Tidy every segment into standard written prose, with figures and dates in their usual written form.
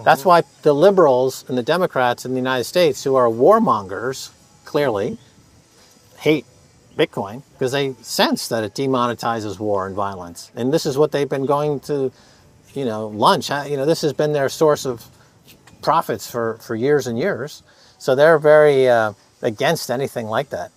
That's why the liberals and the Democrats in the United States, who are warmongers, clearly hate Bitcoin because they sense that it demonetizes war and violence. And this is what they've been going to, lunch. This has been their source of profits for years and years. So they're very against anything like that.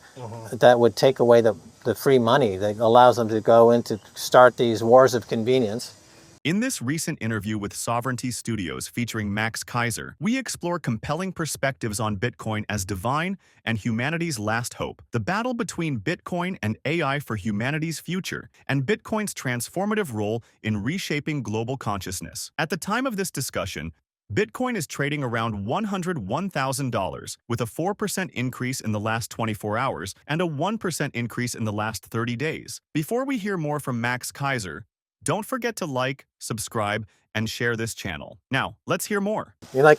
That would take away the free money that allows them to go into start these wars of convenience. In this recent interview with Sovereignty Studios featuring Max Keiser, we explore compelling perspectives on Bitcoin as divine and humanity's last hope, the battle between Bitcoin and AI for humanity's future, and Bitcoin's transformative role in reshaping global consciousness. At the time of this discussion, Bitcoin is trading around $101,000, with a 4% increase in the last 24 hours and a 1% increase in the last 30 days. Before we hear more from Max Keiser, don't forget to like, subscribe, and share this channel. Now, let's hear more.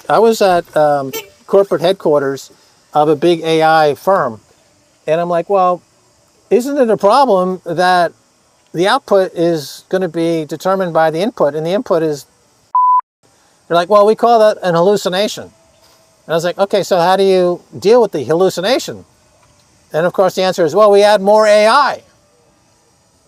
I was at corporate headquarters of a big AI firm, and I'm like, well, isn't it a problem that the output is going to be determined by the input, and the input is... They're like, well, we call that an hallucination. And I was like, okay, so how do you deal with the hallucination? And of course, the answer is, well, we add more AI.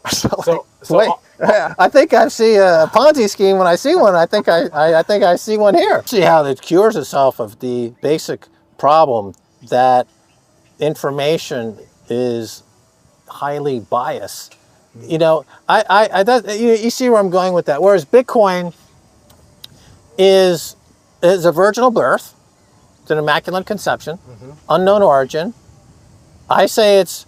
I think I see a Ponzi scheme when I see one. I think I see one here. See how it cures itself of the basic problem that information is highly biased. You see where I'm going with that. Whereas Bitcoin is a virginal birth, it's an immaculate conception, unknown origin. I say it's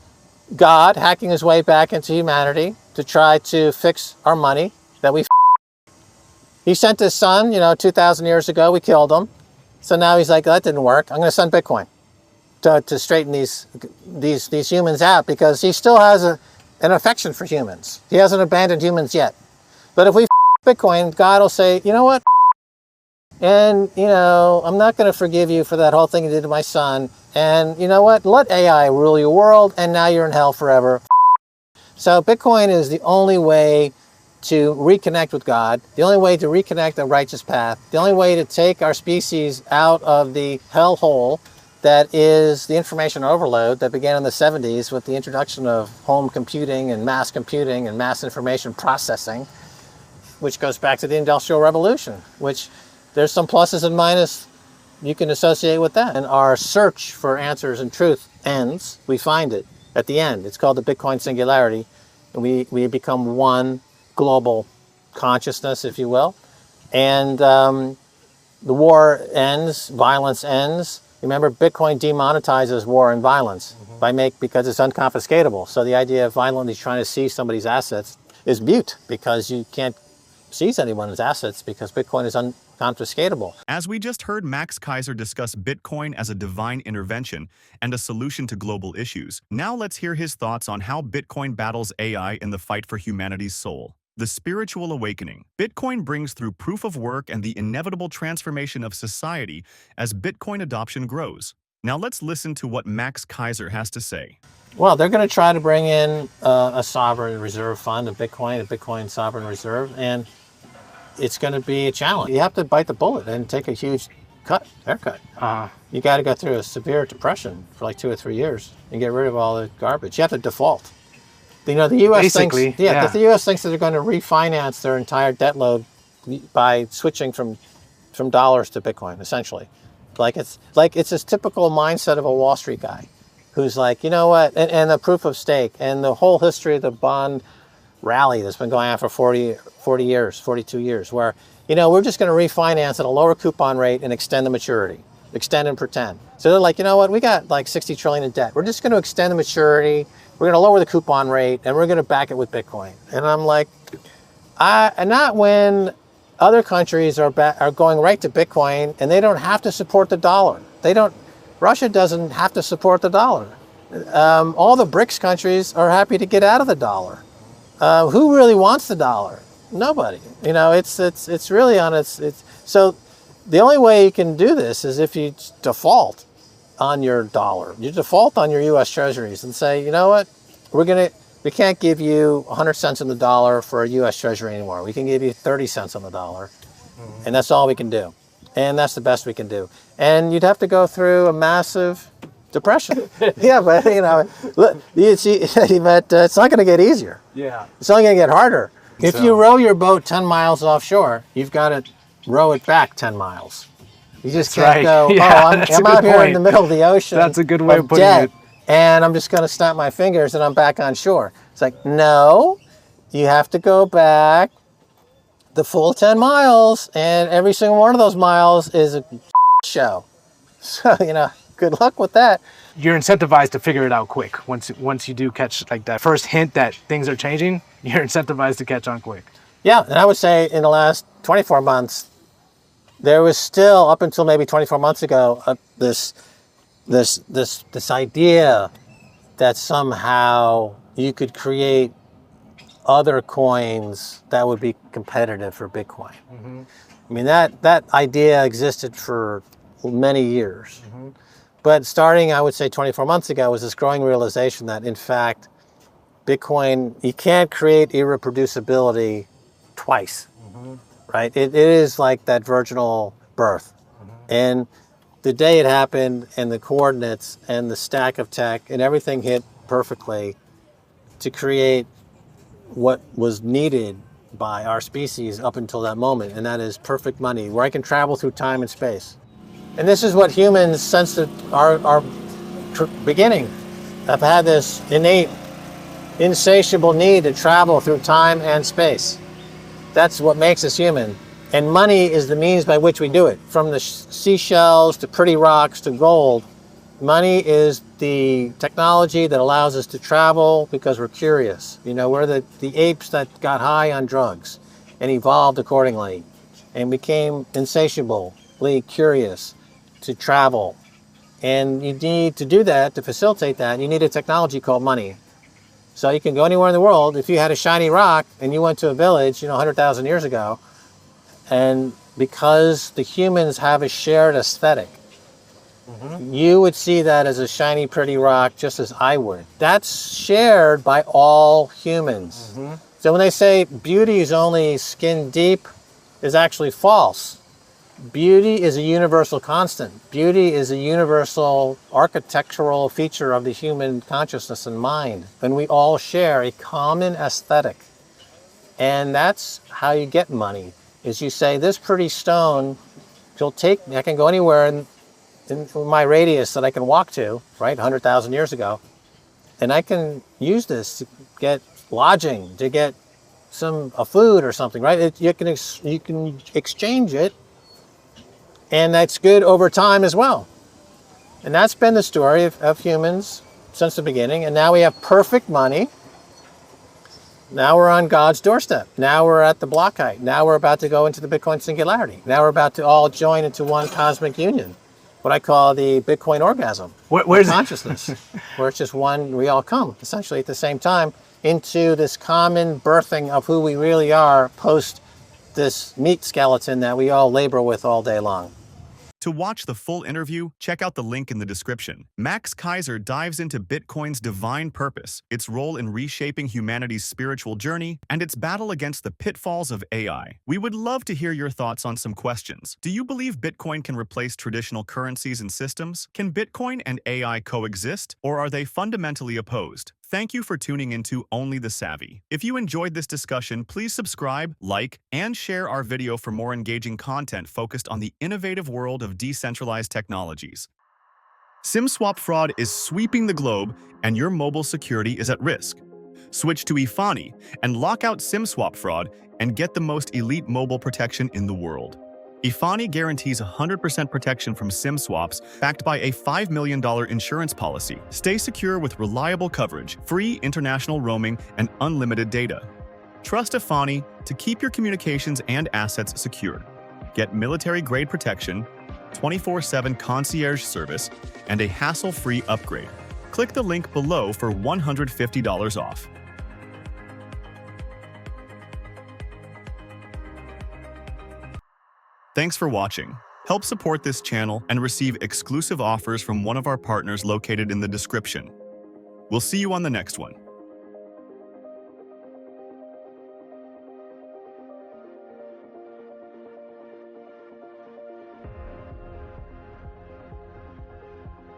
God hacking his way back into humanity to try to fix our money that we He sent his son, 2,000 years ago, we killed him. So now he's like, that didn't work. I'm going to send Bitcoin to straighten these humans out, because he still has an affection for humans. He hasn't abandoned humans yet. But if we Bitcoin, God will say, you know what? And, I'm not going to forgive you for that whole thing you did to my son. And you know what? Let AI rule your world, and now you're in hell forever. So Bitcoin is the only way to reconnect with God, the only way to reconnect the righteous path, the only way to take our species out of the hellhole that is the information overload that began in the 70s with the introduction of home computing and mass information processing, which goes back to the Industrial Revolution, which there's some pluses and minuses you can associate with that. And our search for answers and truth ends. We find it at the end. It's called the Bitcoin singularity. And we become one global consciousness, if you will. And the war ends, violence ends. Remember, Bitcoin demonetizes war and violence because it's unconfiscatable. So the idea of violently trying to seize somebody's assets is mute, because you can't seize anyone's assets because Bitcoin is unconfiscatable. As we just heard Max Keiser discuss Bitcoin as a divine intervention and a solution to global issues, now let's hear his thoughts on how Bitcoin battles AI in the fight for humanity's soul. The spiritual awakening. Bitcoin brings through proof of work and the inevitable transformation of society as Bitcoin adoption grows. Now let's listen to what Max Keiser has to say. Well, they're going to try to bring in a sovereign reserve fund, a Bitcoin sovereign reserve, and it's going to be a challenge. You have to bite the bullet and take a huge haircut. You got to go through a severe depression for like 2 or 3 years and get rid of all the garbage. You have to default. The U.S. thinks, the U.S. thinks that they're going to refinance their entire debt load by switching from dollars to Bitcoin, essentially. It's this typical mindset of a Wall Street guy who's like, you know what, and the proof of stake and the whole history of the bond rally that's been going on for 42 years, where, we're just going to refinance at a lower coupon rate and extend the maturity, extend and pretend. So they're like, you know what, we got like 60 trillion in debt. We're just going to extend the maturity. We're going to lower the coupon rate, and we're going to back it with Bitcoin. And I'm like, not when other countries are going right to Bitcoin, and they don't have to support the dollar. Russia doesn't have to support the dollar. All the BRICS countries are happy to get out of the dollar. Who really wants the dollar? Nobody. It's really on its. So the only way you can do this is if you default on your dollar. You default on your U.S. Treasuries and say, you know what, we can't give you 100 cents on the dollar for a U.S. Treasury anymore. We can give you 30 cents on the dollar, and that's all we can do. And that's the best we can do. And you'd have to go through a massive depression. Yeah, but look, you see, but it's not going to get easier. Yeah. It's only going to get harder. If So- you row your boat 10 miles offshore, you've got to row it back 10 miles. You just can't right. go, Yeah, I'm that's a out good here in point. the middle of the ocean. That's a good way of putting debt, it. And I'm just going to snap my fingers and I'm back on shore. It's like, no, you have to go back the full 10 miles, and every single one of those miles is a show. So, good luck with that. You're incentivized to figure it out quick. Once you do catch like that first hint that things are changing, you're incentivized to catch on quick. Yeah, and I would say in the last 24 months, there was still, up until maybe 24 months ago, this idea that somehow you could create other coins that would be competitive for Bitcoin. Mm-hmm. I mean, that idea existed for many years. Mm-hmm. But starting, I would say 24 months ago, was this growing realization that, in fact, Bitcoin, you can't create irreproducibility twice, Mm-hmm. right? It is like that virginal birth. Mm-hmm. And the day it happened, and the coordinates, and the stack of tech, and everything hit perfectly to create what was needed by our species up until that moment, and that is perfect money, where I can travel through time and space. And this is what humans, since our beginning, have had this innate, insatiable need to travel through time and space. That's what makes us human. And money is the means by which we do it. From the seashells to pretty rocks to gold, money is the technology that allows us to travel because we're curious. We're the apes that got high on drugs and evolved accordingly and became insatiably curious to travel. And you need to do that, to facilitate that, you need a technology called money. So you can go anywhere in the world. If you had a shiny rock and you went to a village, 100,000 years ago, and because the humans have a shared aesthetic, mm-hmm. you would see that as a shiny, pretty rock, just as I would. That's shared by all humans. Mm-hmm. So when they say beauty is only skin deep, is actually false. Beauty is a universal constant. Beauty is a universal architectural feature of the human consciousness and mind. And we all share a common aesthetic. And that's how you get money, is you say, this pretty stone, you'll take me, I can go anywhere in my radius that I can walk to, right, 100,000 years ago, and I can use this to get lodging, to get a food or something, right? You can exchange it, and that's good over time as well. And that's been the story of humans since the beginning, and now we have perfect money. Now we're on God's doorstep. Now we're at the block height. Now we're about to go into the Bitcoin singularity. Now we're about to all join into one cosmic union, what I call the Bitcoin orgasm. Where's consciousness, where it's just one, we all come essentially at the same time into this common birthing of who we really are post this meat skeleton that we all labor with all day long. To watch the full interview, check out the link in the description. Max Keiser dives into Bitcoin's divine purpose, its role in reshaping humanity's spiritual journey, and its battle against the pitfalls of AI. We would love to hear your thoughts on some questions. Do you believe Bitcoin can replace traditional currencies and systems? Can Bitcoin and AI coexist, or are they fundamentally opposed? Thank you for tuning into Only the Savvy. If you enjoyed this discussion, please subscribe, like, and share our video for more engaging content focused on the innovative world of decentralized technologies. SIM-swap fraud is sweeping the globe, and your mobile security is at risk. Switch to Ifani and lock out SIM-swap fraud and get the most elite mobile protection in the world. Ifani guarantees 100% protection from SIM swaps, backed by a $5 million insurance policy. Stay secure with reliable coverage, free international roaming, and unlimited data. Trust Ifani to keep your communications and assets secure. Get military-grade protection, 24/7 concierge service, and a hassle-free upgrade. Click the link below for $150 off. Thanks for watching. Help support this channel and receive exclusive offers from one of our partners located in the description. We'll see you on the next one.